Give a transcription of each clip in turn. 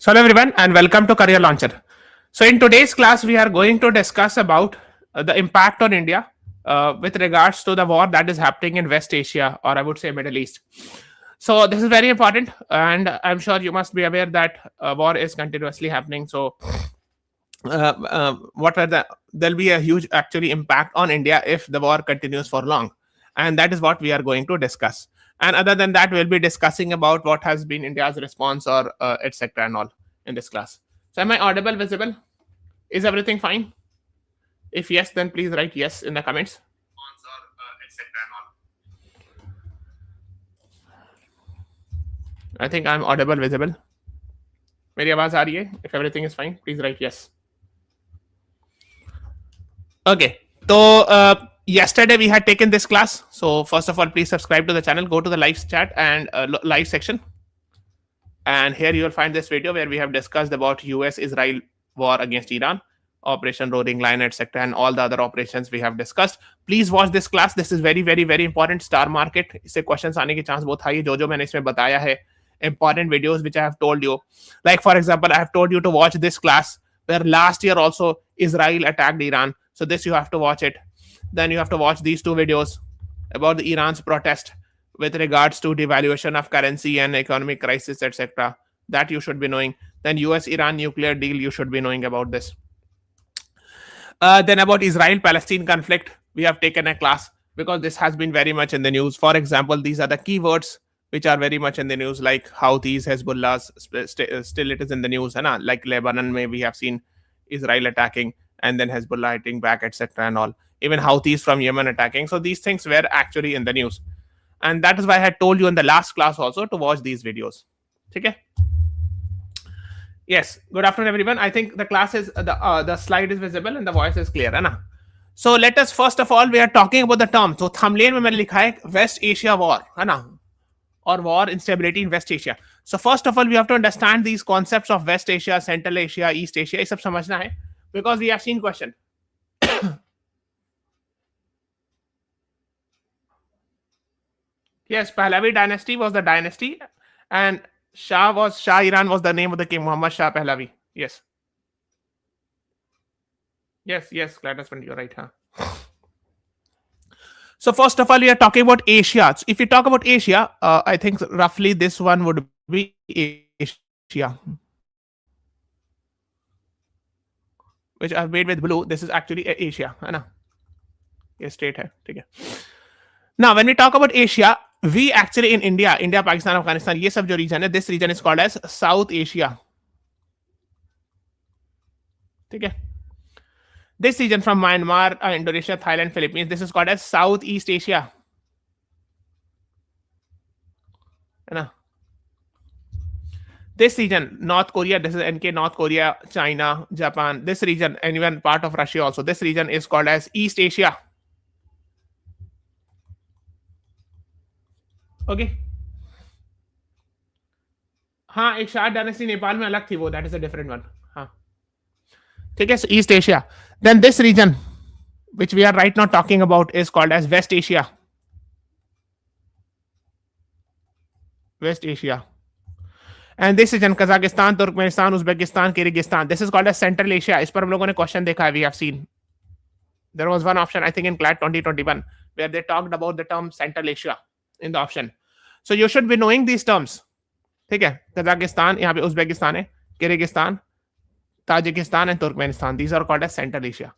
So hello everyone and welcome to Career Launcher. So in today's class we are going to discuss about the impact on India with regards to the war that is happening in West Asia, or I would say Middle East. So this is very important and I'm sure you must be aware that war is continuously happening. So what are there'll be a huge actually impact on India if the war continues for long, and that is what we are going to discuss. And other than that, we'll be discussing about what has been India's response or etc. and all in this class. So am I audible, visible? Is everything fine? If yes, then please write yes in the comments. I think I'm audible, visible. मेरी आवाज आ रही है? If everything is fine, please write yes. Okay. So yesterday we had taken this class. So first of all, please subscribe to the channel. Go to the live chat and live section. And here you will find this video where we have discussed about US-Israel war against Iran, Operation Roaring Lion, etc., and all the other operations we have discussed. Please watch this class. This is very, very, very important. Star market. इससे questions आने की chance बहुत high है. जो मैंने इसमें बताया है, important videos which I have told you. Like for example, I have told you to watch this class where last year also Israel attacked Iran. So this you have to watch it. Then you have to watch these two videos about the Iran's protest with regards to devaluation of currency and economic crisis, etc. That you should be knowing. Then US-Iran nuclear deal, you should be knowing about this. Then about Israel-Palestine conflict, we have taken a class because this has been very much in the news. For example, these are the keywords which are very much in the news, like Houthis, Hezbollah, still it is in the news. Like Lebanon, we have seen Israel attacking and then Hezbollah hitting back, etc. and all. Even Houthis from Yemen attacking. So these things were actually in the news. And that is why I had told you in the last class also to watch these videos. Okay? Yes. Good afternoon, everyone. I think the class is, the slide is visible and the voice is clear. Right? So let us, first of all, we are talking about the term. So thumbnail में मैंने लिखा है West Asia War, है ना? Or war instability in West Asia. So first of all, we have to understand these concepts of West Asia, Central Asia, East Asia. ये सब समझना है because we have seen question. Yes, Pahlavi dynasty was the dynasty, and Shah Iran was the name of the king, Muhammad Shah Pahlavi. Yes. Yes, Gladys, you're right, huh? So first of all, we are talking about Asia. So if you talk about Asia, I think roughly this one would be Asia, which I've made with blue. This is actually Asia, है ना? ये state है, ठीक है? Now, when we talk about Asia, we actually in India, Pakistan, Afghanistan, ये सब जो region है, this region is called as South Asia. ठीक है? This region from Myanmar, Indonesia, Thailand, Philippines, this is called as Southeast Asia. This region, North Korea, this is NK, North Korea, China, Japan, this region, and even part of Russia also, this region is called as East Asia. Okay. हाँ, एक Shah dynasty Nepal में अलग थी वो, that is a different one. हाँ. ठीक है, so East Asia. Then this region, which we are right now talking about, is called as West Asia. West Asia. And this region, Kazakhstan, Turkmenistan, Uzbekistan, Kyrgyzstan, this is called as Central Asia. इस पर हम लोगों ने question देखा है, we have seen. There was one option, I think in CLAT 2021, where they talked about the term Central Asia in the option. So you should be knowing these terms. ठीक है, Kazakhstan, यहाँ पे Uzbekistan है, Kyrgyzstan, Tajikistan and Turkmenistan. These are called as Central Asia.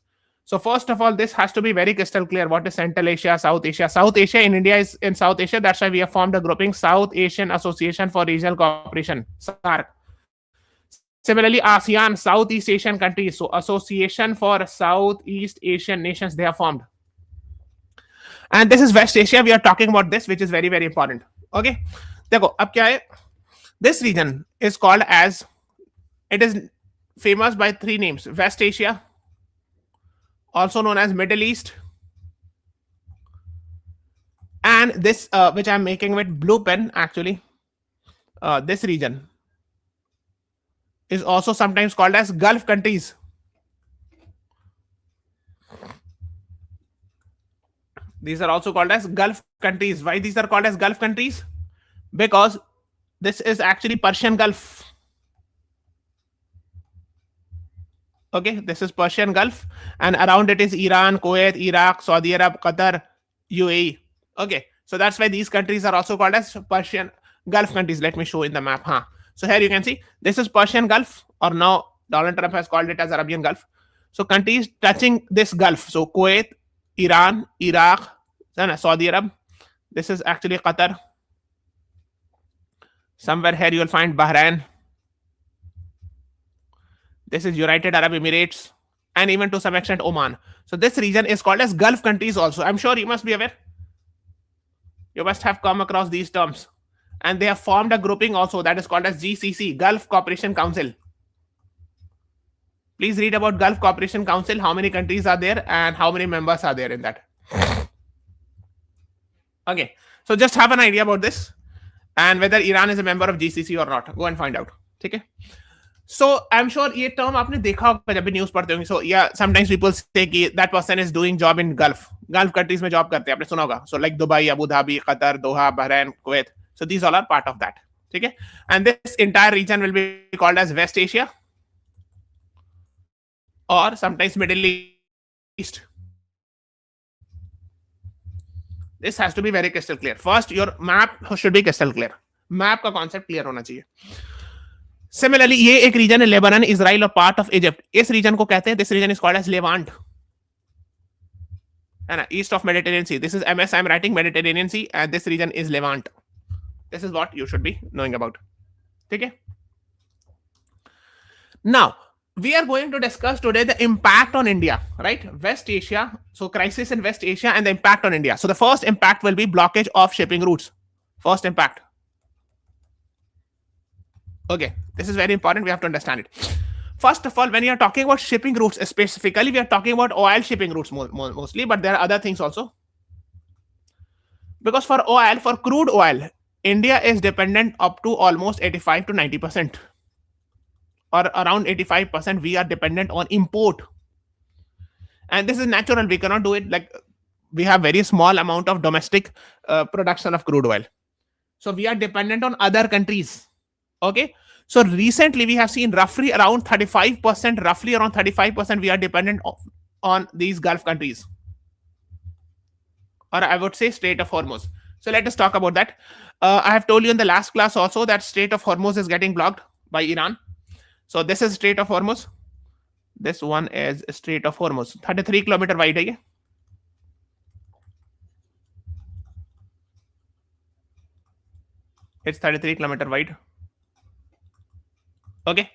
So first of all, this has to be very crystal clear. What is Central Asia, South Asia? South Asia in India is in South Asia. That's why we have formed a grouping, South Asian Association for Regional Cooperation, SARC. Similarly, ASEAN, Southeast Asian countries. So Association for Southeast Asian Nations, they have formed. And this is West Asia. We are talking about this, which is very, very important. Okay. देखो, अब क्या है? This region is called as, it is famous by three names: West Asia, also known as Middle East, and this, which I'm making with blue pen actually, this region is also sometimes called as Gulf countries. These are also called as Gulf countries. Why these are called as Gulf countries? Because this is actually Persian Gulf. Okay, this is Persian Gulf, and around it is Iran, Kuwait, Iraq, Saudi Arab, Qatar, UAE. Okay, so that's why these countries are also called as Persian Gulf countries. Let me show in the map. So here you can see this is Persian Gulf, or now Donald Trump has called it as Arabian Gulf. So countries touching this Gulf. So Kuwait, Iran, Iraq, Saudi Arab. This is actually Qatar. Somewhere here you will find Bahrain. This is United Arab Emirates, and even to some extent Oman. So this region is called as Gulf countries also. I'm sure you must be aware. You must have come across these terms. And they have formed a grouping also that is called as GCC, Gulf Cooperation Council. Please read about Gulf Cooperation Council, how many countries are there and how many members are there in that. Okay, so just have an idea about this and whether Iran is a member of GCC or not. Go and find out. Okay. So I'm sure ये term आपने देखा होगा जब भी news पढ़ते होंगे. So yeah, sometimes people say कि that person is doing job in Gulf countries में job करते हैं. आपने सुना होगा. So like Dubai, Abu Dhabi, Qatar, Doha, Bahrain, Kuwait. So these all are part of that. Okay, and this entire region will be called as West Asia or sometimes Middle East. This has to be very crystal clear. First, your map should be crystal clear. Map का concept clear होना चाहिए. Similarly, ये एक region है Lebanon, Israel और part of Egypt. इस region को कहते हैं, this region is called as Levant. है ना, east of Mediterranean Sea. This is MS I'm writing Mediterranean Sea and this region is Levant. This is what you should be knowing about. Okay. Now, we are going to discuss today the impact on India, right? West Asia. So crisis in West Asia and the impact on India. So the first impact will be blockage of shipping routes. First impact. Okay, this is very important. We have to understand it. First of all, when you are talking about shipping routes, specifically, we are talking about oil shipping routes mostly, but there are other things also. Because for oil, for crude oil, India is dependent up to almost 85 to 90%. Or around 85% we are dependent on import. And this is natural. We cannot do it. Like we have very small amount of domestic production of crude oil. So we are dependent on other countries. Okay. So recently we have seen roughly around 35% we are dependent on these Gulf countries. Or I would say Strait of Hormuz. So let us talk about that. I have told you in the last class also that Strait of Hormuz is getting blocked by Iran. So this is Strait of Hormuz. This one is Strait of Hormuz. 33 kilometer wide hai ye. It's 33 kilometer wide. Okay.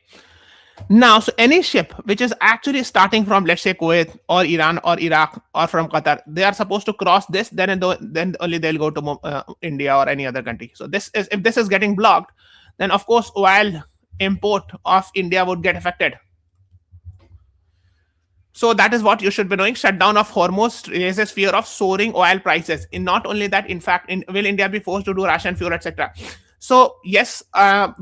Now, so any ship which is actually starting from, let's say, Kuwait or Iran or Iraq or from Qatar, they are supposed to cross this. Then only they'll go to India or any other country. So this is, if this is getting blocked, then of course oil import of India would get affected. So that is what you should be knowing. Shutdown of Hormuz raises fear of soaring oil prices. In not only that, in fact, will India be forced to do ration fuel, etc. So yes,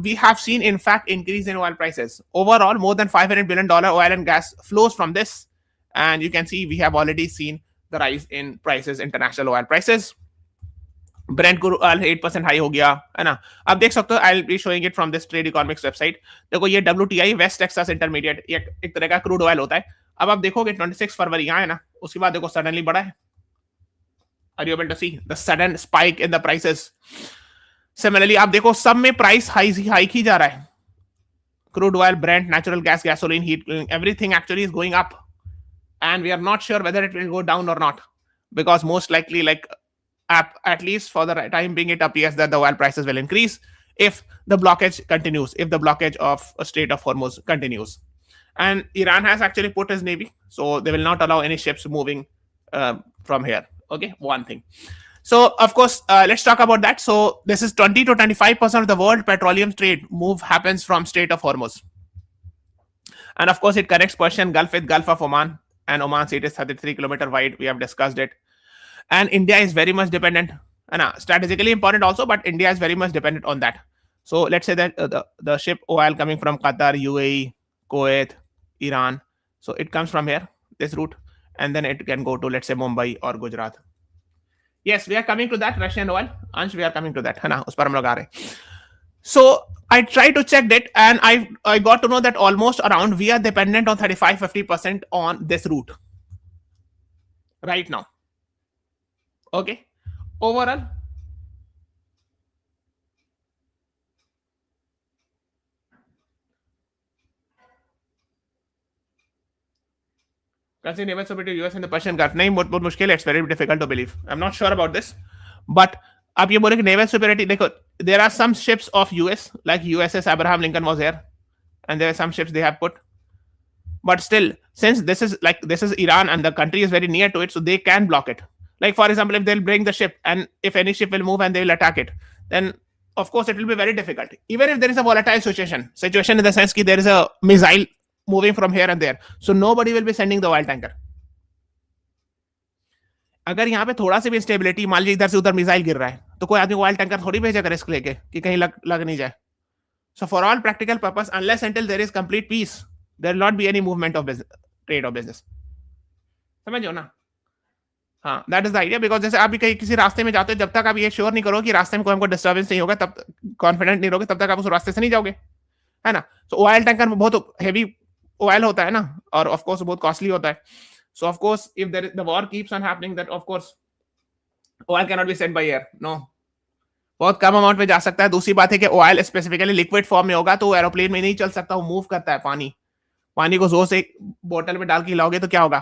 we have seen, in fact, increase in oil prices. Overall, more than $500 billion oil and gas flows from this. And you can see we have already seen the rise in prices, international oil prices. Brent crude oil 8% high हो गया है ना. आप देख सकते हो, I'll be showing it from this Trade Economics website. देखो ये WTI West Texas Intermediate एक तरह का क्रूड ऑयल होता है. अब आप देखोगे 26 फरवरी यहाँ है ना, उसके बाद देखो सडनली बढ़ा है. Are you able to see the sudden spike in the prices? Similarly, आप देखो सब में प्राइस हाइक ही जा रहा है. Crude oil, Brent, natural gas, gasoline, heat, everything actually is going up, and we are not sure whether it will go down or not, because most likely, like at least for the time being, it appears that the oil prices will increase if the blockage continues, if the blockage of a Strait of Hormuz continues. And Iran has actually put his navy, so they will not allow any ships moving from here. Okay, one thing. So of course, let's talk about that. So this is 20 to 25% of the world petroleum trade move happens from Strait of Hormuz. And of course, it connects Persian Gulf with Gulf of Oman, and Oman Sea is 33 kilometer wide. We have discussed it. And India is very much dependent, and strategically important also, but India is very much dependent on that. So let's say that the ship oil coming from Qatar, UAE, Kuwait, Iran, so it comes from here, this route, and then it can go to, let's say, Mumbai or Gujarat. Yes, we are coming to that. Russian oil, Ansh, we are coming to that. है ना, उस पर हम लोग आ रहे हैं. So I tried to check it, and I got to know that almost around we are dependent on 35-50% on this route right now. Okay, overall. Considering naval superiority US in the Persian Gulf, नहीं बहुत मुश्किल है. It's very difficult to believe. I'm not sure about this, but आप ये बोले कि naval superiority, देखो, there are some ships of US like USS Abraham Lincoln was here, and there are some ships they have put, but still, since this is Iran and the country is very near to it, so they can block it. Like for example, if they'll bring the ship, and if any ship will move and they will attack it, then of course it will be very difficult. Even if there is a volatile situation in the sense that there is a missile moving from here and there, so nobody will be sending the oil tanker. अगर यहाँ पे थोड़ा सी भी stability, मान लीजिए इधर से उधर मिसाइल गिर रहा है, तो कोई आदमी ऑयल टैंकर थोड़ी भेजेगा रिस्क लेके कि कहीं लग नहीं जाए. So for all practical purpose, unless until there is complete peace, there will not be any movement of business, trade or business. समझो ना. हाँ, that is the idea. Because जैसे आप भी कहीं किसी रास्ते में जाते हो, जब तक आप ये श्योर नहीं करो कि रास्ते में कोई हमको डिस्टर्बेंस नहीं होगा, तब कॉन्फिडेंट नहीं रहोगे, तब तक आप उस रास्ते से नहीं जाओगे, है ना. सो ऑयल टैंकर में बहुत हेवी ऑयल होता है ना, और ऑफ कोर्स बहुत कॉस्टली होता है. So of course if there the war keeps on happening, that of course oil can not be sent by air. No, बहुत कम अमाउंट में जा सकता है. दूसरी बात है कि ऑयल स्पेसिफिकली लिक्विड फॉर्म में होगा, तो एरोप्लेन में नहीं चल सकता, वो मूव करता है. पानी को जोर से बोतल में डाल के हिलाओगे तो क्या होगा,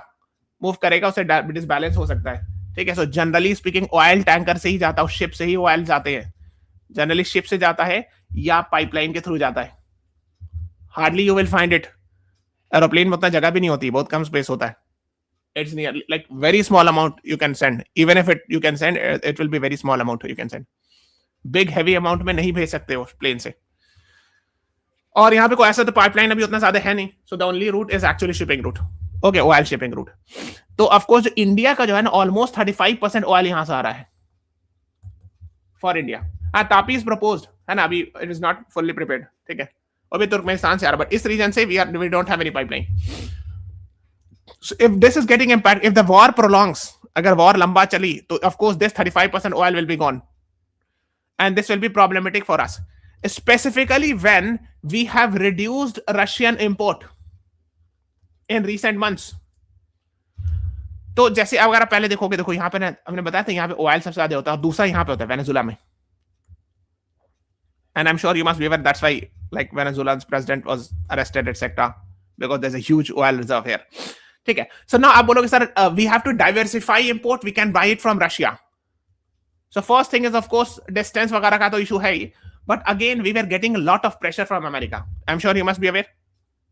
मूव करेगा, उससे डिसबैलेंस हो सकता है. ठीक है. So generally speaking oil tanker से ही जाता है, शिप से ही ऑयल जाते हैं. जनरली शिप से जाता है या पाइपलाइन के थ्रू जाता है. Hardly you will find it. Aeroplane में उतना जगह भी नहीं होती, बहुत कम स्पेस होता है. It's near like very small amount you can send. Even if you can send, it will be very small amount you can send. Big heavy amount में नहीं भेज सकते हो प्लेन से. और यहाँ पे कोई ऐसा तो पाइपलाइन अभी उतना ज्यादा है नहीं. So the only route is actually shipping route. Okay, oil shipping route. तो ऑफकोर्स जो इंडिया का जो है ना, ऑलमोस्ट 35% ऑयल यहां से आ रहा है फॉर इंडिया. हाँ, तापी इज प्रपोज्ड है ना, अभी it is not fully prepared. ठीक है, अभी तुर्कमेनिस्तान से आ रहा है, बट इस रीजन से we don't have any pipeline. If this is getting impact, if the war prolongs, अगर वॉर लंबा चली, तो of course this 35% oil will be gone, and this will be problematic for us, specifically when we have reduced Russian import in recent months. तो जैसे अगर आप पहले देखोगे, देखो यहाँ पे ना, हमने बताया था यहाँ पे ऑयल सबसे ज्यादा होता है, और दूसरा यहाँ पे होता है वेनेजुला में. And I'm sure you must be aware that's why like Venezuela's president was arrested etc, because there's a huge oil reserve here. ठीक है. So now आप बोलोगे sir we have to diversify import, we can buy it from Russia. So first thing is of course distance वगैरह का तो issue है ही, but again we were getting a lot of pressure from America. I'm sure you must be aware.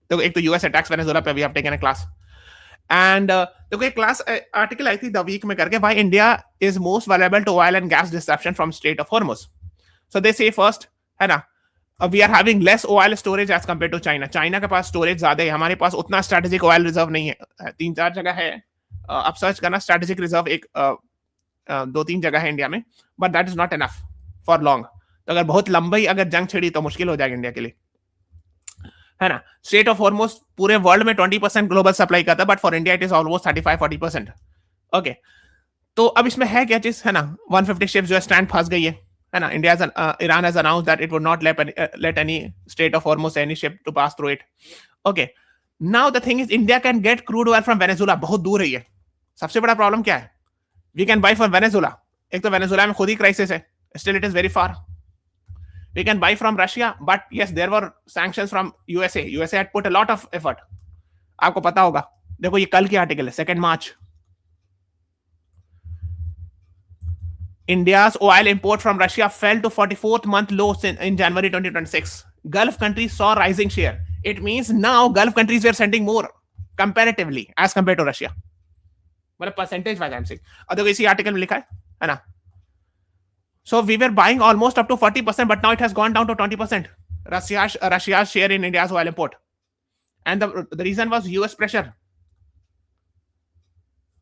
तो एक तो US attacks Venezuela पे we have taken a class, and देखो एक क्लास आर्टिकल आई थी द वीक में करके, why India is most vulnerable to oil and gas disruption from Strait of Hormuz. So they say first है ना, we are having less oil storage as compared to China. China के पास storage ज्यादा है, हमारे पास उतना strategic oil reserve नहीं है. 3-4 जगह है, आप सर्च करना स्ट्रेटेजिक रिजर्व, एक 2-3 जगह है इंडिया में, but that is not enough for long. तो अगर बहुत लंबी अगर जंग छिड़ी तो मुश्किल हो जाएगा इंडिया के लिए, है ना. स्ट्रेट ऑफ हॉर्मुज़ पूरे वर्ल्ड में 20% ग्लोबल सप्लाई करता है, but for India it is almost 35-40%. Okay, तो अब इसमें है क्या चीज, है ना, 150 शिप्स जो है स्टैंड फंस गई है ना. Iran has announced that it would not let any Strait of Hormuz, any ship to pass through it. Okay, now the thing is India can get crude oil from Venezuela. बहुत दूर है ये. सबसे बड़ा प्रॉब्लम क्या है, we can buy from Venezuela. एक तो वेनेजुला में खुद ही क्राइसिस है, still it is very far. We can buy from Russia, but yes, there were sanctions from USA. USA had put a lot of effort. आपको पता होगा, देखो ये कल की आर्टिकल है, 2 मार्च. India's oil import from Russia fell to 44th month low in January 2026. Gulf countries saw rising share. It means now Gulf countries were sending more comparatively as compared to Russia. मतलब percentage wise I'm saying. और देखो इसी article में लिखा है ना. So we were buying almost up to 40%, but now it has gone down to 20%. Russia's share in India's oil import, and the reason was US pressure.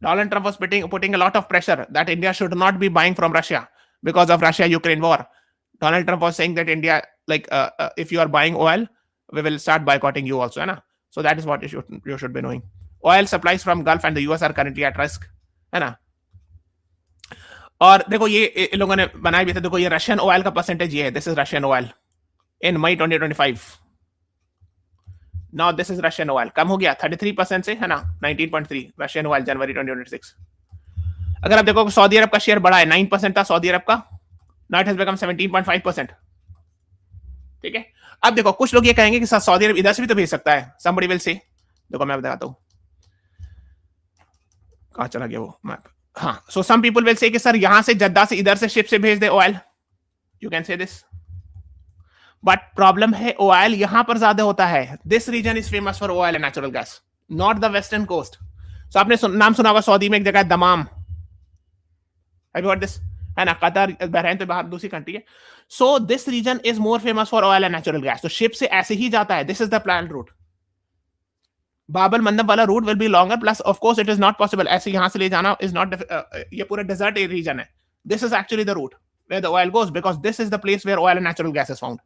Donald Trump was putting a lot of pressure that India should not be buying from Russia because of Russia-Ukraine war. Donald Trump was saying that India, like, if you are buying oil, we will start boycotting you also, है ना. So that is what you should be knowing. Oil supplies from Gulf and the US are currently at risk, है ना. और देखो ये इन लोगों ने बनाए भी थे, देखो ये रशियन ऑयल का परसेंटेज ये है, this is Russian oil. in May 2025. Now this is Russian oil. कम हो गया 33% से, है ना, 19.3 Russian oil January 2026. अगर आप देखो सऊदी अरब का शेयर बढ़ा है, 9% था सऊदी अरब का, now it has become 17.5%. ठीक है. अब देखो कुछ लोग ये कहेंगे कि सऊदी अरब इधर से भी तो भेज सकता है. Somebody will say, देखो मैं बताता हूँ कहाँ चला गया वो मैप. हाँ, so some people will say कि सर यहां से जद्दा से इधर से शिप से भेज दे oil. You can say this. But problem है ऑयल यहां पर ज्यादा होता है. This region is famous for oil and natural gas, not the western coast. So आपने नाम सुना होगा सऊदी में एक जगह Dammam, have you heard this, है ना. कतर, बहरीन तो बाहर दूसरी कंट्री है. So this region is more famous for oil and natural gas. तो शिप से ऐसे ही जाता है. This is the plan route. Bab el Mandeb वाला route will be longer, plus of course it is not possible ऐसे यहां से ले जाना. इज नॉट, ये पूरा डेजर्ट रीजन है. This is actually the route where the oil goes, because this is the place where oil and natural gas is found.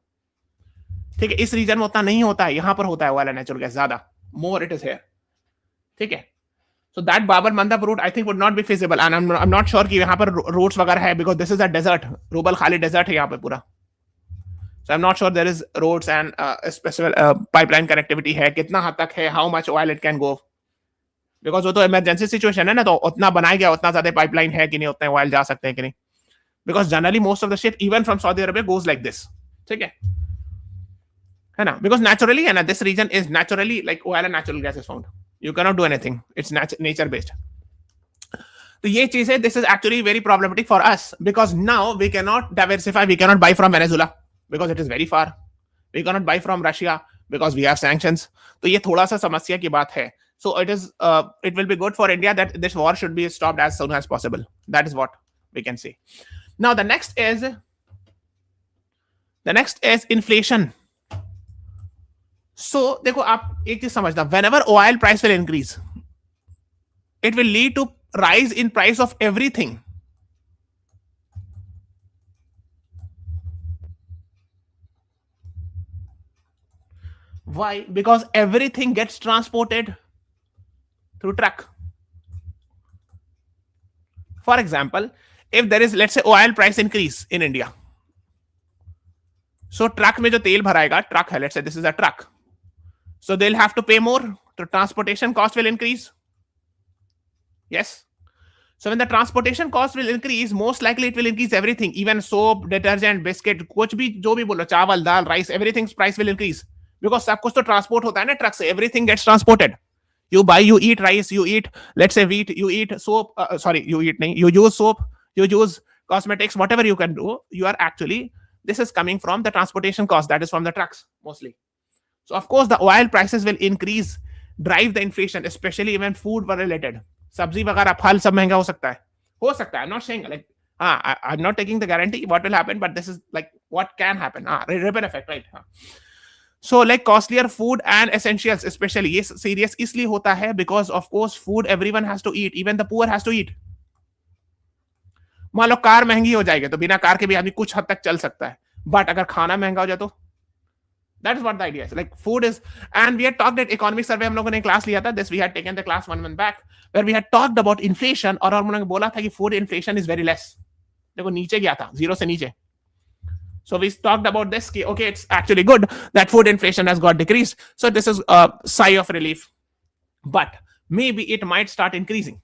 ठीक है. इस रीजन में उतना नहीं होता है, यहां पर होता है ऑयल एंड नेचुरल गैस ज्यादा. More it is here. ठीक है. So that Bab el Mandeb route I think would not be feasible, and I am not sure कि यहां पर रूट्स वगैरह है, because this is a desert. Rub al Khali desert है यहां पे पूरा. So I am not sure there is roads and special pipeline connectivity है, कितना हद तक है, how much oil it can go, because वो तो इमरजेंसी सिचुएशन है ना. तो उतना बनाया गया, उतना ज्यादा पाइपलाइन है कि नहीं, उतने ऑयल जा सकते हैं कि नहीं, because generally most of the ship even from Saudi Arabia goes like this. ठीक है ना, because naturally and this region is naturally like oil and natural gas is found. You cannot do anything, it's nature based. तो ये चीज है, this is actually very problematic for us, because now we cannot diversify. We cannot buy from Venezuela because it is very far. We cannot buy from Russia because we have sanctions. तो ये थोड़ा सा समस्या की बात है. So it will be good for India that this war should be stopped as soon as possible. That is what we can say. Now the next is inflation. So देखो आप एक चीज समझना, whenever oil price will increase, it will lead to rise in price of everything. Why? Because everything gets transported through truck. For example, if there is, let's say, oil price increase in India, so truck में जो तेल भराएगा, truck है, let's say this is a truck. So they'll have to pay more. The transportation cost will increase. Yes. So when the transportation cost will increase, most likely it will increase everything, even soap, detergent, biscuit, कुछ भी जो भी बोलो, चावल, दाल, rice, everything's price will increase. Because सब कुछ तो transport होता है ना truck से. Everything gets transported. You buy, you eat rice, you eat, let's say wheat, you eat soap. You eat नहीं, you use soap, you use cosmetics, whatever you can do. You are actually, this is coming from the transportation cost. That is from the trucks mostly. So of course the oil prices will increase, drive the inflation, especially when food were related. सब्जी वगैरह, फल सब महंगा हो सकता है. I'm not saying like I'm not taking the guarantee what will happen, but this is like what can happen. Ripple effect, right? So like costlier food and essentials, especially ये serious इसलिए होता है because of course food everyone has to eat, even the poor has to eat. मान लो car महंगी हो जाएगी तो बिना कार के भी आदमी कुछ हद तक चल सकता है, बट अगर खाना महंगा हो जाए तो that is what the idea is. Like food is, and we had talked at economic survey, हम लोगों ने क्लास लिया था, this we had taken the class 1 month back where we had talked about inflation, और हम लोगों ने बोला था कि food inflation is very less. देखो नीचे गया था, 0 से नीचे. So we talked about this कि okay, it's actually good that food inflation has got decreased. So this is a sigh of relief, but maybe it might start increasing,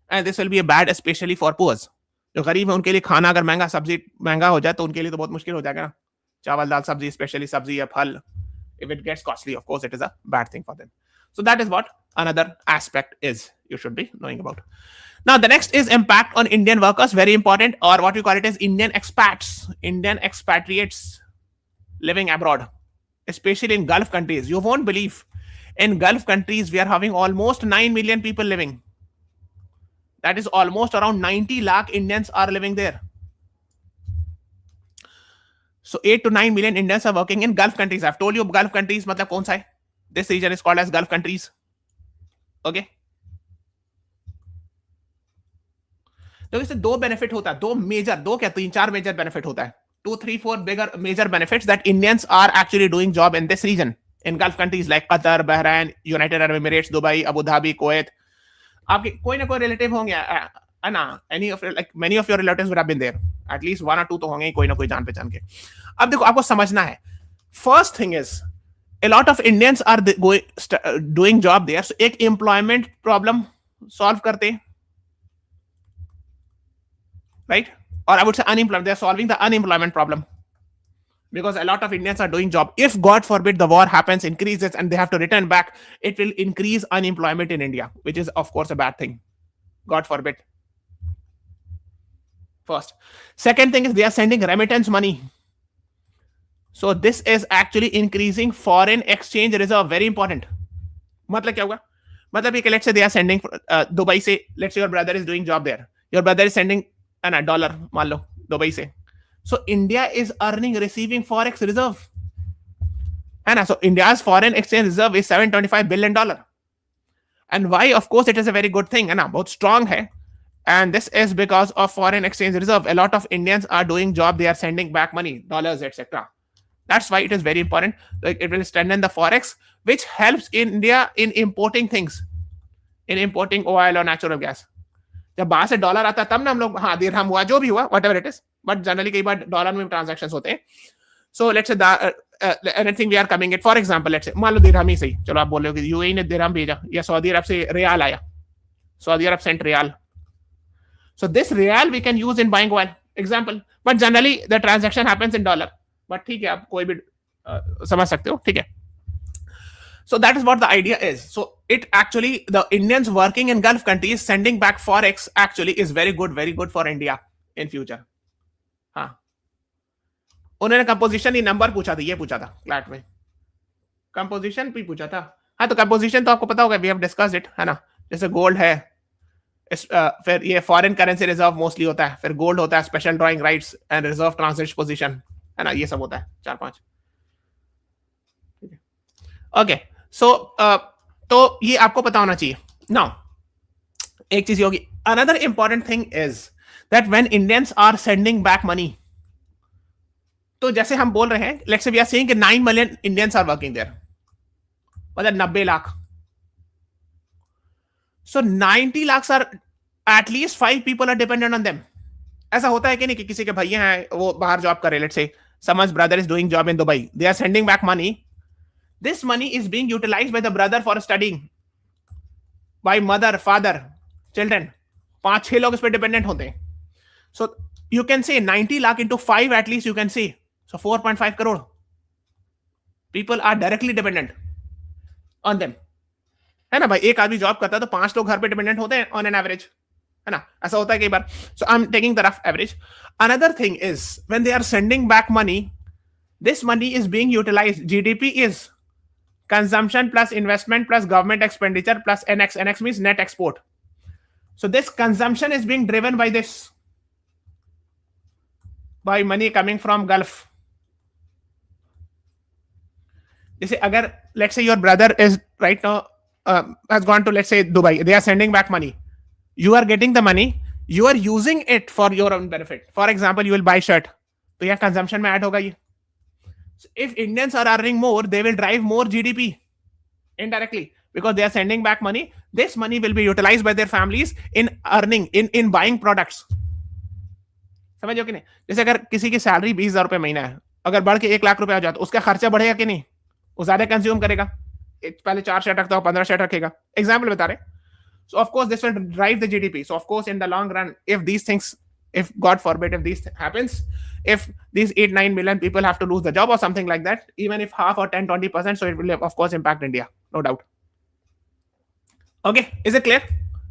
and this will be a bad especially for poor. जो गरीब है उनके लिए खाना अगर महंगा, सब्जी महंगा हो जाए तो उनके लिए तो बहुत मुश्किल हो जाएगा ना. चावल, दाल, सब्जी, especially सब्जी या फल, if it gets costly, of course it is a bad thing for them. So that is what another aspect is you should be knowing about. Now the next is impact on Indian workers, very important, or what we call it as Indian expats, Indian expatriates living abroad, especially in Gulf countries. You won't believe, in Gulf countries we are having almost 9 million people living. That is almost around 90 lakh Indians are living there. So 8 to 9 million Indians are working in Gulf countries. I've told you Gulf countries मतलब कौन सा है? This region is called as Gulf countries. Okay. तो इससे दो benefit होता है, दो क्या 3-4 मेजर बेनिफिट होता है. 2, 3, 4 bigger major benefits that Indians are actually doing job in this region, in Gulf countries like Qatar, Bahrain, United Arab Emirates, Dubai, Abu Dhabi, Kuwait. आपके कोई ना कोई रिलेटिव होंगे, है ना, any of like many of your relatives would have been there. At least 1 or 2 तो होंगे ही, कोई ना कोई जान पहचान के. अब देखो आपको समझना है, First thing is, a lot of Indians are doing job there. So एक employment problem solve करते, right? Or I would say unemployment. They are solving the unemployment problem because a lot of Indians are doing job. If God forbid the war happens, increases, and they have to return back, it will increase unemployment in India, which is of course a bad thing. God forbid. First. Second thing is they are sending remittance money. So this is actually increasing foreign exchange reserve. Very important. मतलब क्या होगा? मतलब ये let's say they are sending Dubai से, let's say your brother is doing job there. Your brother is sending a dollar, मान लो Dubai से. So India is receiving forex reserve. है ना? So India's foreign exchange reserve is $725 billion. And why? Of course, it is a very good thing. है ना? बहुत strong है. And this is because of foreign exchange reserve. A lot of Indians are doing job. They are sending back money, dollars, etc. That's why it is very important. Like it will strengthen the forex, which helps India in importing things, in importing oil or natural gas. जब बाहर से dollar आता तब ना हम लोग हाँ दिरहम हुआ जो भी हुआ whatever it is, but generally कई बार डॉलर में ट्रांजैक्शंस होते हैं. So let's say anything we are coming at, for example, let's say मान लो दिरहम ही सही, चलो आप बोल रहे हो कि यूएई ने दिरहम भेजा या सऊदी अरब से रियाल आया, Saudi Arab sent riyal. So this real we can use in buying oil, example. But generally the transaction happens in dollar. But ठीक है, आप कोई भी समझ सकते हो, ठीक है. So that is what the idea is. So it actually, the Indians working in Gulf countries sending back forex actually is very good for India in future. हाँ, उन्होंने कंपोजिशन ही नंबर पूछा था, ये पूछा था क्लैट में, कंपोजिशन भी पूछा था. हाँ, तो कंपोजिशन तो आपको पता होगा, वी हैव डिस्कस्ड इट, है ना. जैसे गोल्ड है, फिर ये फॉरेन करेंसी रिजर्व मोस्टली होता है, फिर गोल्ड होता है, special drawing rights and reserve transit position, है ना, ये सब होता है 4-5. ओके, सो तो ये आपको पता होना चाहिए. नाउ एक चीज होगी, another important thing is that when Indians are sending back money, तो जैसे हम बोल रहे हैं, let's say we are saying कि 9 million Indians are working there, मतलब 90 lakh. So 90 lakhs are at least 5 people are dependent on them. ऐसा होता है कि नहीं कि किसी के भैया हैं वो बाहर जॉब करे, let's say someone's brother is doing job in Dubai, they are sending back money. This money is being utilized by the brother for studying, by mother, father, children. 5-6 लोग इस पे डिपेंडेंट होते हैं. So you can say 90 lakh into 5 at least you can say, so 4.5 crore people are directly dependent on them. है ना भाई, एक आदमी जॉब करता है तो 5 लोग घर पे डिपेंडेंट होते हैं ऑन एन एवरेज, है ना, ऐसा होता है कई बार. So I am taking the rough average. Another thing is when they are sending back money, this money is being utilised. GDP is consumption plus investment plus government expenditure plus NX. NX means net export. So this consumption is being driven by this, by money coming from Gulf. जैसे अगर let's say your brother is right now has gone to, let's say, Dubai, they are sending back money, you are getting the money, you are using it for your own benefit. For example, you will buy shirt, तो यहाँ consumption में add होगा ये. So if Indians are earning more, they will drive more GDP indirectly because they are sending back money. This money will be utilized by their families in earning, in buying products. समझो कि नहीं. जैसे अगर किसी की salary 20,000 रुपए महीना है, अगर बढ़ के 1 लाख रुपए आ जाए तो उसका खर्चा बढ़ेगा कि नहीं, वो ज्यादा कंज्यूम करेगा. पहले 4 शेयर रखता हो, 15 शेयर रखेगा, एग्जाम्पल बता रहे. So of course this will drive the GDP. So of course in the long run, if these things, if God forbid, if this happens, if these 8-9 million people have to lose the job or something like that, even if half or 10-20%, so it will of course impact India, no doubt. Okay, is it clear?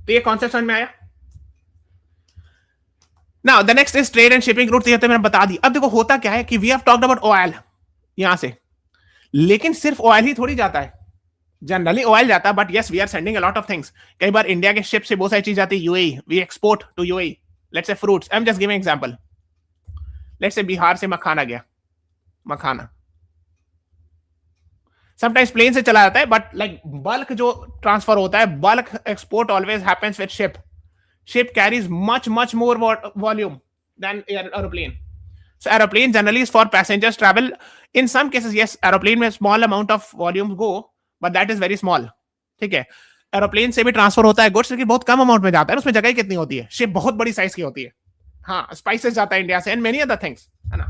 तो ये concept समझ में आया. Now the next is trade and shipping routes. ये तो मैंने बता दी. अब देखो होता क्या है कि we have talked about oil यहां से, लेकिन सिर्फ ऑयल ही थोड़ी जाता है. जनरली ऑयल जाता है, but yes we are sending a lot of things. कई बार इंडिया के शिप से बहुत सारी चीज जाती है UAE, we export to UAE. Let's say fruits, I am just giving example. Let's say Bihar से मखाना गया, मखाना समटाइम्स प्लेन से चला जाता है, बट लाइक बल्क जो ट्रांसफर होता है, bulk export always happens with ship. Ship carries much more volume than aeroplane. So aeroplane generally is for passengers travel. In some cases, yes, aeroplane में small amount of volumes go, but that is very small. ठीक है, aeroplane से भी transfer होता है goods, लेकिन बहुत कम अमाउंट में जाता है. उसमें जगह कितनी होती है, शिप बहुत बड़ी साइज की होती है. हाँ, स्पाइसेस जाता है इंडिया से एंड मेनी अदर थिंग्स, है ना,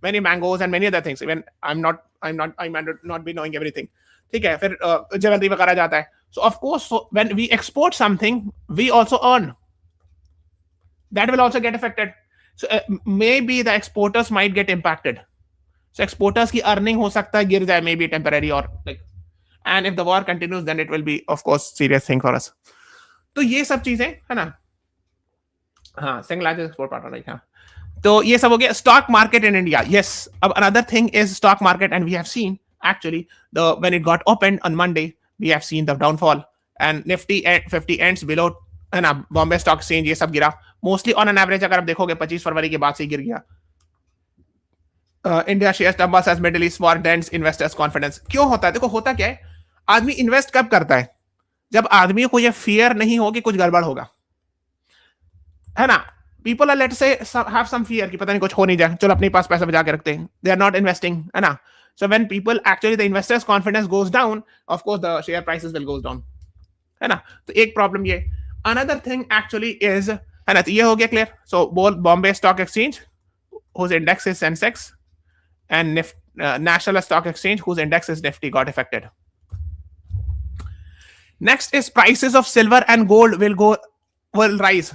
many mangoes and many other things. Even I am not I might not be knowing everything. ठीक है, फिर ज्वेलरी वगैरह जाता है. So of course, when we export something, we also earn. That will also get affected. So maybe the exporters might get impacted. So exporters की earning हो सकता है गिर जाए, maybe temporary or like. And if the war continues, then it will be, of course, serious thing for us. तो ये सब चीजें है ना. हाँ, second largest export partner, right? हाँ. तो ये सब हो गया stock market in India. Yes. अब another thing is stock market, and we have seen actually when it got opened on Monday, we have seen the downfall, and Nifty at 50 ends below, है ना, Bombay Stock Exchange ये सब गिरा. Mostly on an average अगर आप देखोगे 25 फरवरी के बाद से गिर गया. India shares tumbles as Middle East war dents investors confidence. क्यों होता है? देखो होता क्या है, आदमी इन्वेस्ट कब करता है? जब आदमी को ये फियर नहीं हो कि कुछ गड़बड़ होगा, है ना. People are, let's say, have some fear कि पता नहीं कुछ हो नहीं जाए, चलो अपने पास पैसा बचा के रखते हैं. They are not investing, है ना. So when people actually the investors confidence goes down, of course the share prices will goes down, है ना. तो एक प्रॉब्लम ये. Another thing actually is, है ना, तो ये हो गया clear. So both Bombay Stock Exchange, whose index is Sensex, and National Stock Exchange, whose index is Nifty, got affected. Next is prices of silver and gold will rise.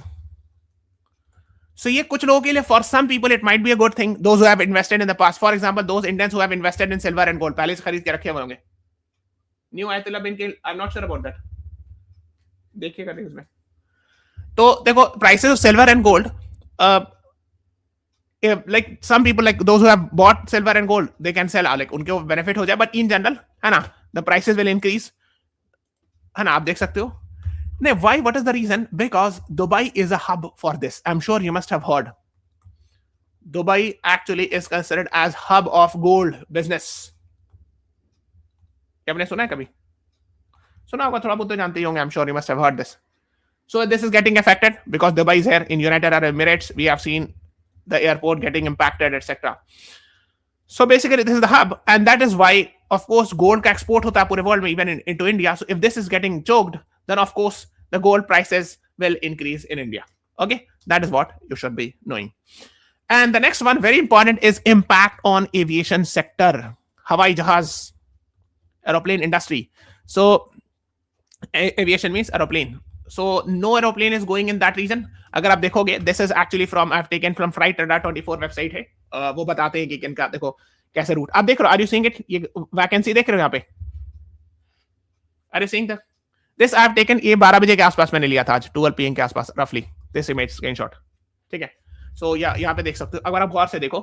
So ये कुछ लोगों के लिए, for some people it might be a good thing, those who have invested in the past. For example, those Indians who have invested in silver and gold, पहले से खरीद के रखे हुए होंगे. New आयतुल्लाह बिन के, I'm not sure about that. देखिएगा news में. तो देखो prices of silver and gold, like some people, like those who have bought silver and gold, they can sell, like उनके benefit हो जाए, but in general, है ना, the prices will increase, है ना. आप देख सकते हो. Now, why? What is the reason? Because Dubai is a hub for this. I'm sure you must have heard. Dubai actually is considered as hub of gold business. आपने सुना है कभी? सुना होगा, थोड़ा बहुत तो जानते ही होंगे. I'm sure you must have heard this. So this is getting affected because Dubai is here in United Arab Emirates. We have seen the airport getting impacted, etc. So basically, this is the hub, and that is why, of course, gold का export होता है पूरे world में, even into India. So if this is getting choked, then of course the gold prices will increase in India. Okay, that is what you should be knowing. And the next one, very important, is impact on aviation sector. Hawai jahaz, aeroplane industry. So aviation means aeroplane. So no aeroplane is going in that region. अगर आप देखोगे, this is actually from, I've taken from Flight Radar 24 website है. वो बताते हैं कि किनका, देखो कैसे रूट. आप देख रहे हो, are you seeing it? ये वैकेंसी देख रहे हो यहाँ पे? Are you seeing that? This I have taken, ये 12 बजे के आसपास मैंने लिया था आज, 12 PM के आसपास roughly. This image screenshot. ठीक है. So यहाँ पे देख सकते हो. अगर आप गौर से देखो,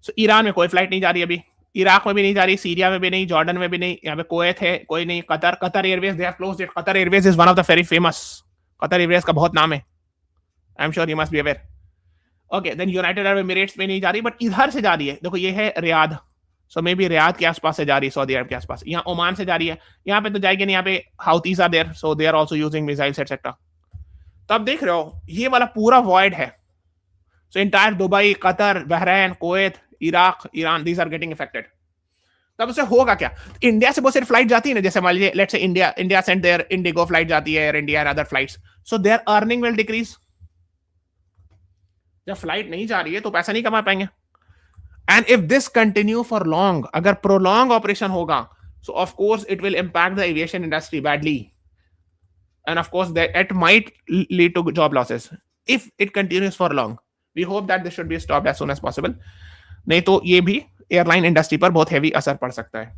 so ईरान में कोई फ्लाइट नहीं जा रही अभी, इराक में भी नहीं जा रही, सीरिया में भी नहीं, जॉर्डन में भी नहीं, यहाँ पे कुवैत है कोई नहीं, Qatar Airways they have closed it. Qatar Airways is one of the very famous. Qatar Airways का बहुत नाम है. I am sure you must be aware. Okay, then United Arab Emirates में नहीं जा रही, बट इधर से जा रही है. देखो ये है Riyadh. So may be Riyadh के आसपास से जा रही है, सऊदी अरब के आसपास. यहाँ ओमान से जा रही है. यहाँ पे तो जाएगी नहीं, यहाँ पे Houthis are there, so they are also using missiles etcetera. तो आप देख रहे हो ये वाला पूरा वॉइड है. So entire Dubai, Qatar, Bahrain, Kuwait, Iraq, Iran, these are getting affected. तब उससे होगा क्या? इंडिया से बहुत सारी फ्लाइट जाती है ना, जैसे मान लीजिए let's say India send there IndiGo flight जाती है, Air India and other flights. So their earning will decrease. जब फ्लाइट नहीं जा रही है तो पैसा नहीं कमा पाएंगे. And if this continue for long, अगर प्रोलॉन्ग ऑपरेशन होगा, so of course it will impact the aviation industry badly, and of course that it might lead to job losses if it continues for long. We hope that this should be stopped as soon as possible. नहीं तो ये भी airline industry पर बहुत heavy असर पड़ सकता है.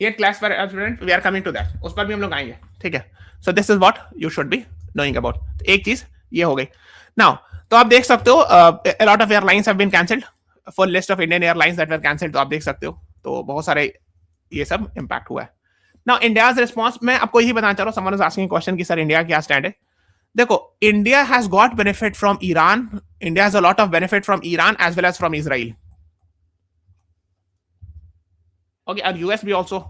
ये क्लास पर student, we are coming to that, उस पर भी हम लोग आएंगे. ठीक है. So this is what you should be knowing about. एक चीज ये हो गई. नाउ तो आप देख सकते हो a lot of airlines have been cancelled. full list of Indian airlines that were cancelled. तो आप देख सकते हो, तो बहुत सारे ये सब इम्पैक्ट हुआ है. नाउ इंडियाज रिस्पॉन्स, मैं आपको यही बताना चाह रहा हूँ. समवन इज आस्किंग क्वेश्चन कि सर इंडिया क्या स्टैंड है. देखो, India has got benefit from Iran. India has a lot of benefit from Iran as well as from Israel. Okay, और यूएस भी also.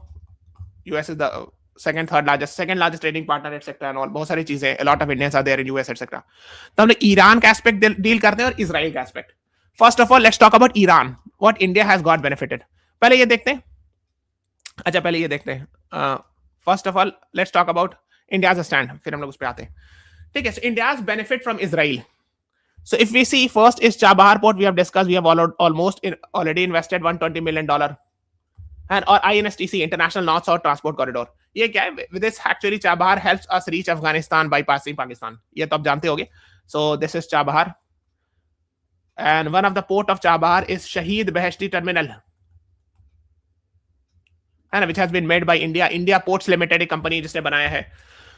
US is the second largest trading partner etc. and all. बहुत सारी चीजें, a lot of Indians are there in US etc. तो हम लोग Iran का aspect deal करते हैं और इजराइल का aspect. First of all let's talk about Iran. What India has got benefited. पहले ये देखते हैं. अच्छा, पहले ये देखते हैं. First of all let's talk about India's stand, फिर हम लोग उस पर आते हैं. ठीक है. सो India's benefit from Israel. So if we see, first is Chabahar port. We have discussed. We have already invested $120 million. And or INSTC, International North South Transport Corridor. ये क्या है? With this actually Chabahar helps us reach Afghanistan bypassing Pakistan. ये तो आप जानते होगे. So this is Chabahar. And one of the port of Chabahar is Shahid Beheshti Terminal, and which has been made by India Ports Limited, a company जिसने बनाया है.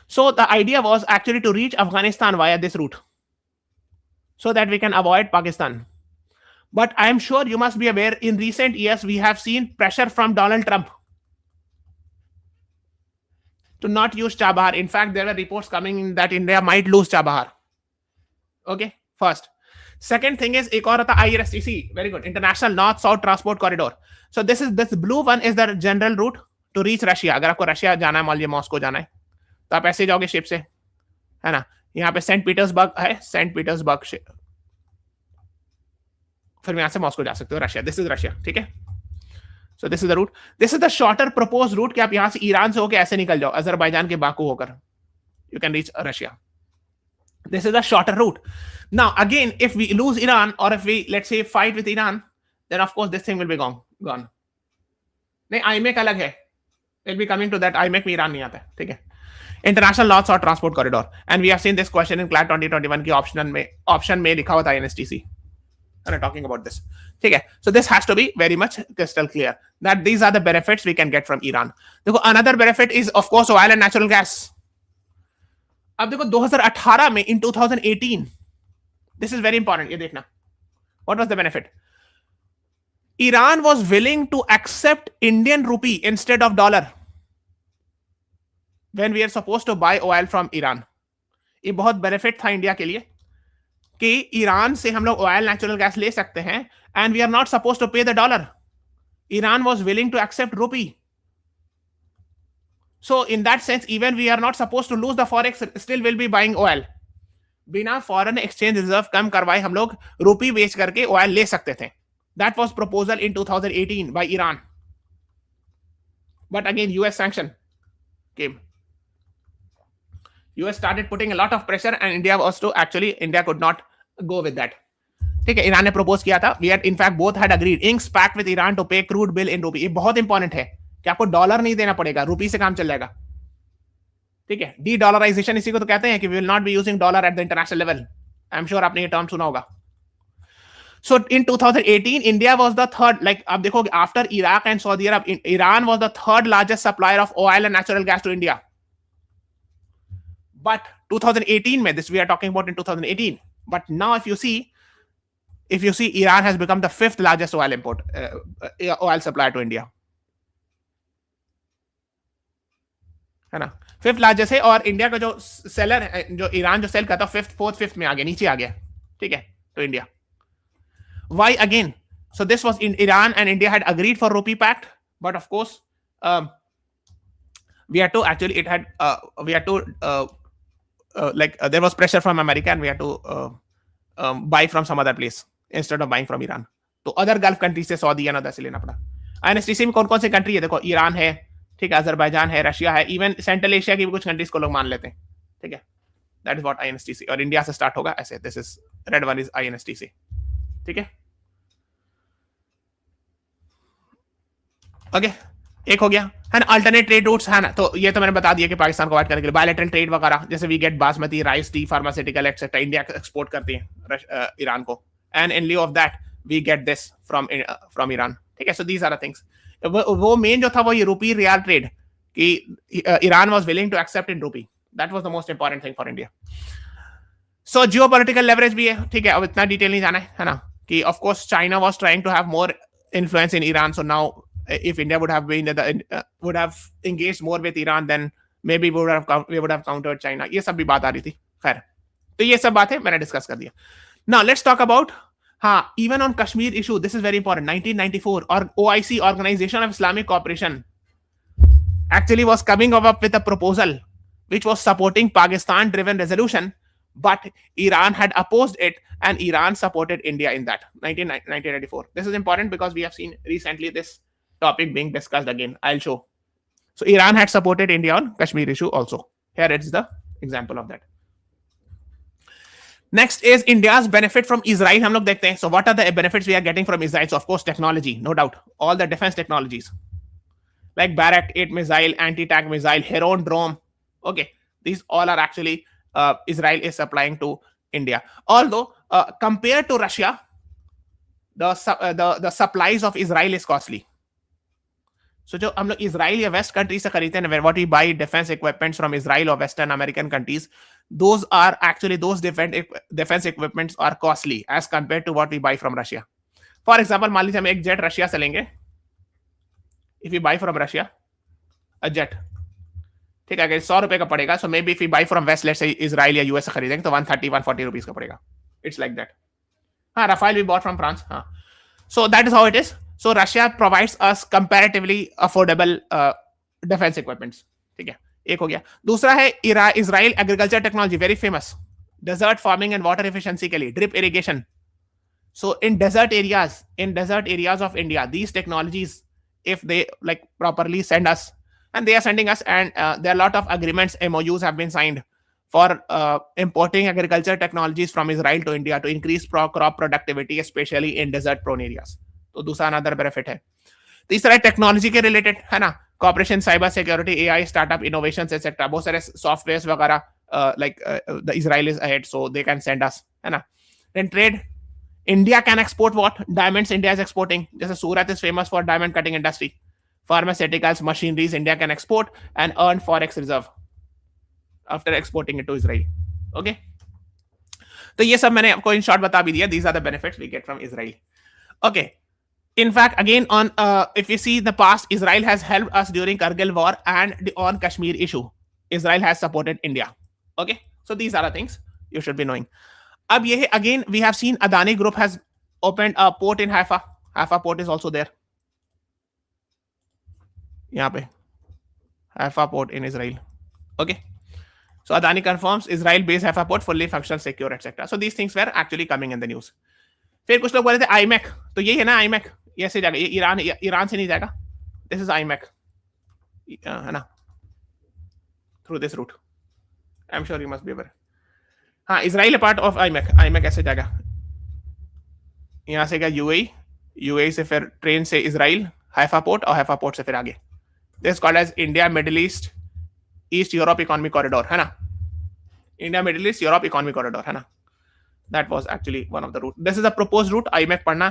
So the idea was actually to reach Afghanistan via this route, so that we can avoid Pakistan. But I am sure you must be aware, in recent years we have seen pressure from Donald Trump to not use Chabahar. In fact, there were reports coming that India might lose Chabahar. Okay, first. Second thing is एक और आता IRSTC, very good, International North South Transport Corridor. So this blue one is the general route to reach Russia. अगर आपको Russia जाना है, मान लीजिए Moscow जाना है, तो आप ऐसे जाओगे शिप से, है ना. यहाँ पे सेंट पीटर्सबर्ग है, सेंट पीटर्सबर्ग शिप, फिर यहाँ से मॉस्को जा सकते हो, रशिया. दिस इज रशिया, ठीक है. So this is the route. This is the shorter propose route कि आप यहाँ से ईरान से होकर ऐसे निकल जाओ, अजरबैजान के बाकू होकर, you can reach Russia. This is a shorter route. Now, again, if we lose Iran, or if we, let's say, fight with Iran, then of course this thing will be gone. नहीं, IMEC अलग है. We'll be coming to that. IMEC में Iran नहीं आता है, ठीक है. International North South Transport Corridor, and we have seen this question in CLAT 2021 की option में लिखा हुआ था INSTC. And I'm talking about this. ठीक है. So this has to be very much crystal clear that these are the benefits we can get from Iran. देखो, another benefit is of course oil and natural gas. अब देखो 2018 में, in 2018, this is very important, ये देखना. What was the benefit? Iran was willing to accept Indian rupee instead of dollar when we are supposed to buy oil from Iran. ये बहुत benefit था India के लिए कि ईरान से हम लोग oil natural gas ले सकते हैं, and we are not supposed to pay the dollar. Iran was willing to accept rupee. So in that sense, even we are not supposed to lose the forex, still will be buying oil. बिना foreign exchange reserve कम करवाए हम लोग रूपी बेच करके oil ले सकते थे. That was proposal in 2018 by Iran. But again, US sanction came. US started putting a lot of pressure, and India could not go with that. ठीक है, ईरान ने प्रपोज किया था. We had in fact both had agreed. Inks pact with Iran to pay crude bill in rupee. ये बहुत important है कि आपको डॉलर नहीं देना पड़ेगा, रूपी से काम चल जाएगा. ठीक है, डी डॉलराइजेशन इसी को तो कहते हैं कि we will not be using dollar at the international level. I am sure आपने ये टर्म सुना होगा. So in 2018, India was the third, like आप देखोगे, after Iraq and Saudi Arab, Iran was the third largest supplier of oil and natural gas to India. But 2018 में, this we are talking about in 2018. But now if you see, Iran has become the fifth largest oil supplier to India. है ना, fifth largest है. और India का जो seller है, जो Iran जो सेल करता है, फिफ्थ में आ गया, नीचे आ गया. ठीक है, तो India. Why again? So this was in Iran, and India had agreed for rupee pact, but of course we had to actually there was pressure from America, and we had to buy from some other place instead of buying from Iran. तो other gulf country से Saudi या से लेना पड़ा. INSTC में कौन कौन से कंट्री है? देखो, ईरान है, ठीक है, अजरबैजान है, रशिया है, इवन सेंट्रल एशिया की भी कुछ कंट्रीज को लोग मान लेते हैं. ठीक है, दैट इज व्हाट INSTC. और इंडिया से स्टार्ट होगा ऐसे. This is red one is INSTC. ठीक है, ओके, एक हो गया है ना. अल्टरनेट ट्रेड रूट्स है ना, तो ये तो मैंने बता दिया कि पाकिस्तान को अवॉइड करने के लिए बायलैटरल ट्रेड वगैरह, जैसे we get basmati rice, tea, pharmaceutical etcetera, India export करती है ईरान को, and in lieu of that we get this from Iran. ठीक है, so these are the things. वो मेन जो था वो ये रूपी रियाल ट्रेड, कि Iran was willing to accept in rupee. That was the most important thing for India. So geopolitical leverage भी है. ठीक है, अब इतना डिटेल नहीं जाना है ना, कि of course China was trying to have more influence in Iran. So now if India would have engaged more with Iran, then maybe we would have countered China. ये सब भी बात आ रही थी. खैर, तो ये सब बातें मैंने डिस्कस कर दिया. Now let's talk about, even on Kashmir issue, this is very important. 1994, or OIC, Organization of Islamic Cooperation, actually was coming up with a proposal which was supporting Pakistan driven resolution, but Iran had opposed it, and Iran supported India in that 1994. This is important because we have seen recently this topic being discussed again. I'll show. So Iran had supported India on Kashmir issue also. Here it's the example of that. Next is India's benefit from Israel. हम लोग देखते हैं. So what are the benefits we are getting from Israel? So of course technology, no doubt. All the defense technologies like Barak 8 missile, anti-tank missile, Heron drone. Okay, these all are actually Israel is supplying to India. Although compared to Russia, the supplies of Israel is costly. So जो हम लोग Israel या waste country से खरीदते हैं, what we buy defence equipments from Israel और western American countries, those are actually those defense equipments are costly as compared to what we buy from Russia. For example, मान लीजिए हम एक jet Russia से लेंगे. If we buy from Russia a jet, ठीक है, अगर 100 रुपए का पड़ेगा, so maybe if we buy from West, let's say Israel या यूएस से खरीदेंगे तो 130-140 रुपीस का पड़ेगा. It's like that. हाँ, Rafale we bought from France. हाँ, so that is how it is. So Russia provides us comparatively affordable defense equipments. ठीक है, एक हो गया. दूसरा है Israel agriculture technology, very famous desert farming and water efficiency के लिए, drip irrigation. So in desert areas of India, these technologies, if they like properly send us, and they are sending us, and there are a lot of agreements, MOUs have been signed for importing agriculture technologies from Israel to India to increase crop productivity, especially in desert prone areas. तो दूसरा another benefit है. तीसरा technology के related है ना, corporation, cyber security, AI, startup, innovations etcetera, बहुत सारे softwares वगैरह, like the Israel is ahead, so they can send us, है ना. Then trade, India can export what diamonds, India is exporting. जैसे Surat is famous for diamond cutting industry, pharmaceuticals, machineries, India can export and earn forex reserve after exporting it to Israel. Okay, तो ये सब मैंने आपको in short बता भी दिया. These are the benefits we get from Israel. Okay, in fact, again, on if you see the past, Israel has helped us during Kargil war and on Kashmir issue. Israel has supported India. Okay, so these are the things you should be knowing. Ab ye again, we have seen Adani Group has opened a port in Haifa. Haifa port is also there. Yahan pe Haifa port in Israel. Okay, so Adani confirms Israel-based Haifa port fully functional, secure, etc. So these things were actually coming in the news. फिर कुछ लोग बोले थे iMac, तो यही है ना iMac, ये से जाएगा, ये ईरान से नहीं जाएगा. दिस इज आईमैक, है ना, through this route. I am sure you must be aware. हाँ, Israel part of IMEC. IMEC ऐसे जाएगा, यहाँ से गया यूएई से फिर ट्रेन से इजराइल, हाइफा पोर्ट, और हाइफा पोर्ट से फिर आगे. This called as India Middle East Europe economic corridor, है ना. India Middle East Europe economic corridor, है ना. That was actually one of the route. This is a proposed route. IMEC पढ़ना,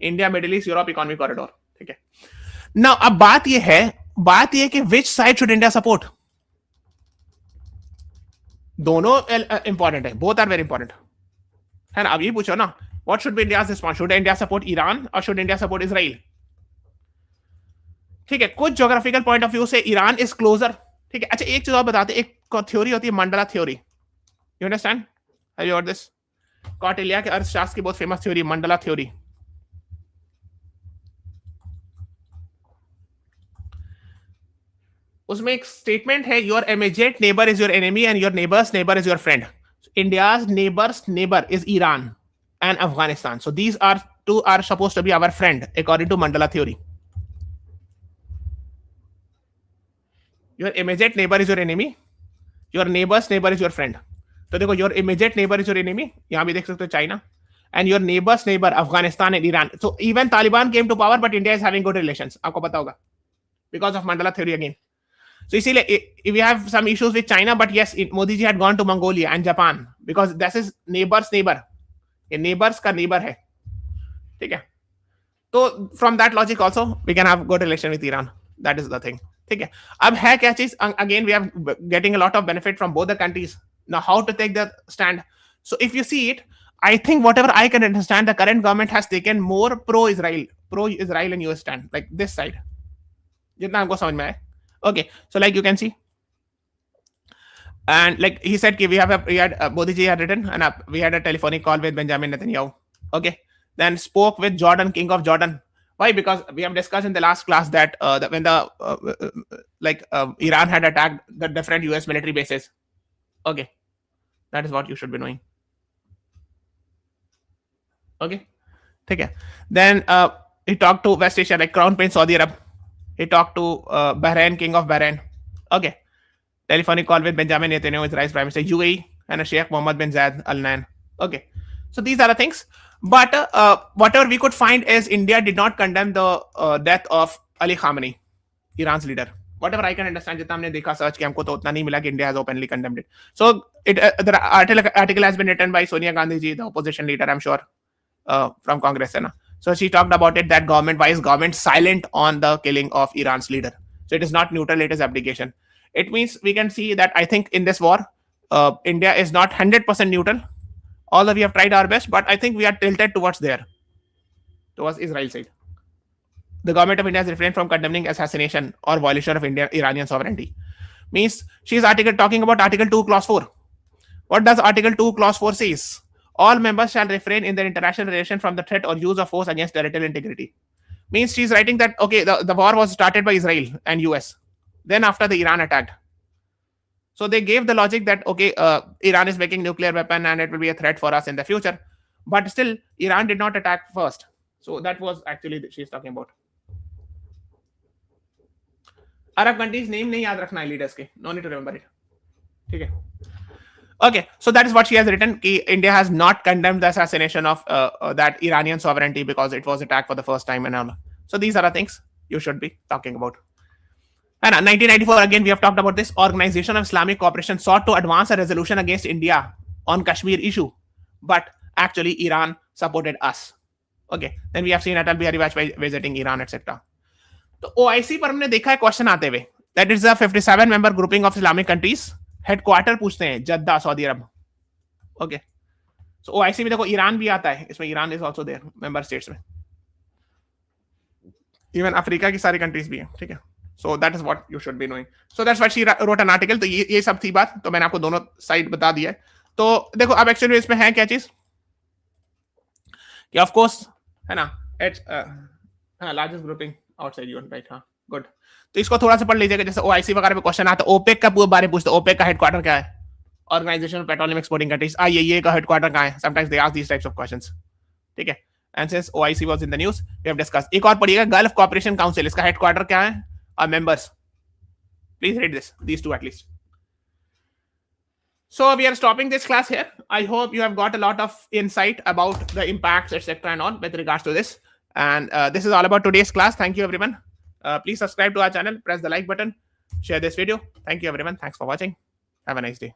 India, Middle East, Europe Economic Corridor. ठीक है. Now अब बात ये है कि which side should India support? दोनों important है. Both are very important. है ना. अब ये पूछो ना, what should be India's response? Should India support Iran or should India support Israel? ठीक है. कुछ geographical point of view से ईरान is closer. ठीक है. अच्छा, एक चीज और बताते, एक थ्योरी होती है Mandla theory. You understand? Have you heard this? Kautilya के अर्थशास्त्र की बहुत फेमस थ्योरी, मंडला थ्योरी. उसमें एक स्टेटमेंट है, your immediate neighbour is your enemy and your neighbour's neighbour is your friend. India's neighbour's neighbour is Iran and Afghanistan. So these are two are supposed to be our friend according to mandala theory. Your immediate neighbour is your enemy, your neighbour's neighbour is your friend. तो देखो, your immediate neighbour is your enemy, यहां भी देख सकते हो China, and your neighbour's neighbour Afghanistan and Iran. So even Taliban came to power but India is having good relations. आपको पता होगा, because of Mandala theory again. So इसीलिए we have some issues with China, but yes, Modi ji had gone to Mongolia and Japan because this is neighbours neighbour. ये neighbours का neighbour है. ठीक है. तो from that logic also we can have good relation with Iran. That is the thing. ठीक है. अब है क्या चीज, again we are getting a lot of benefit from both the countries. Now, how to take the stand? So, if you see it, I think whatever I can understand, the current government has taken more pro-Israel and US stand, like this side. जितना हमको समझ में आए. Okay, so like you can see, and like he said, Modi ji had written, and we had a telephonic call with Benjamin Netanyahu. Okay, then spoke with Jordan, king of Jordan. Why? Because we have discussed in the last class that when Iran had attacked the different US military bases. Okay, that is what you should be knowing. Okay, ठीक है. Then he talked to West Asia, like Crown Prince Saudi Arab. He talked to Bahrain, King of Bahrain. Okay, telephonic call with Benjamin Netanyahu, Israel's Prime Minister. UAE, and a Sheikh Mohammed bin Zayed Al Nahyan. Okay, so these are the things. But whatever we could find is India did not condemn the death of Ali Khamenei, Iran's leader. Whatever I can understand, जितना हमने देखा search किया हमको तो उतना नहीं मिला कि India has openly condemned it. So the article has been written by Sonia Gandhi ji, the opposition leader, I'm sure, from Congress, na. So she talked about it that why is government silent on the killing of Iran's leader? So it is not neutral, it is abdication. It means we can see that I think in this war, India is not 100% neutral. Although we have tried our best, but I think we are tilted towards Israel side. The government of India has refrained from condemning assassination or violation of Iranian sovereignty. Means she is talking about Article 2, Clause 4. What does Article 2, Clause 4 says? All members shall refrain in their international relation from the threat or use of force against territorial integrity. Means she's writing that, okay, the war was started by Israel and US. Then after the Iran attacked. So they gave the logic that, okay, Iran is making nuclear weapon and it will be a threat for us in the future. But still, Iran did not attack first. So that was actually she's talking about. Arab countries name नहीं याद रखना है leaders के. No need to remember it. ठीक है. Okay, so that is what she has written. India has not condemned the assassination of that Iranian sovereignty because it was attacked for the first time and all. So these are the things you should be talking about. And 1994, again, we have talked about this. Organization of Islamic Cooperation sought to advance a resolution against India on Kashmir issue. But actually, Iran supported us. Okay, then we have seen Atal Bihari Vajpayee visiting Iran, etc. तो OIC पर हमने देखा है question आते हुए that is a 57 member grouping of Islamic countries headquarter पूछते हैं Jeddah Saudi अरब okay so OIC में देखो ईरान भी आता है इसमें Iran is also there member states में इवन अफ्रीका की सारी कंट्रीज भी हैं ठीक है so that is what you should be knowing so that's what she wrote an article तो ये सब थी बात तो मैंने आपको दोनों साइड बता दिया है तो देखो अब एक्चुअली इसमें है क्या चीज कि ऑफ कोर्स है ना its largest grouping outside UN right हाँ गुड तो इसको थोड़ा सा पढ़ लीजिएगा जैसे OIC वगैरह पे क्वेश्चन आता है ओपेक का पूरे बारे में पूछते ओपेक का हेडक्वार्टर क्या है Organisation of Petroleum Exporting Countries IAEA का हेडक्वार्टर कहाँ है sometimes they ask these types of questions ठीक है and since OIC was in the news we have discussed एक और पढ़िएगा गल्फ कोऑपरेशन काउंसिल इसका हेडक्वार्टर क्या है और members please read these two at least. So we are stopping this class here. I hope you have got a lot of insight about the impacts, etc. and all with regards to this. And this is all about today's class. Thank you, everyone. Please subscribe to our channel. Press the like button. Share this video. Thank you, everyone. Thanks for watching. Have a nice day.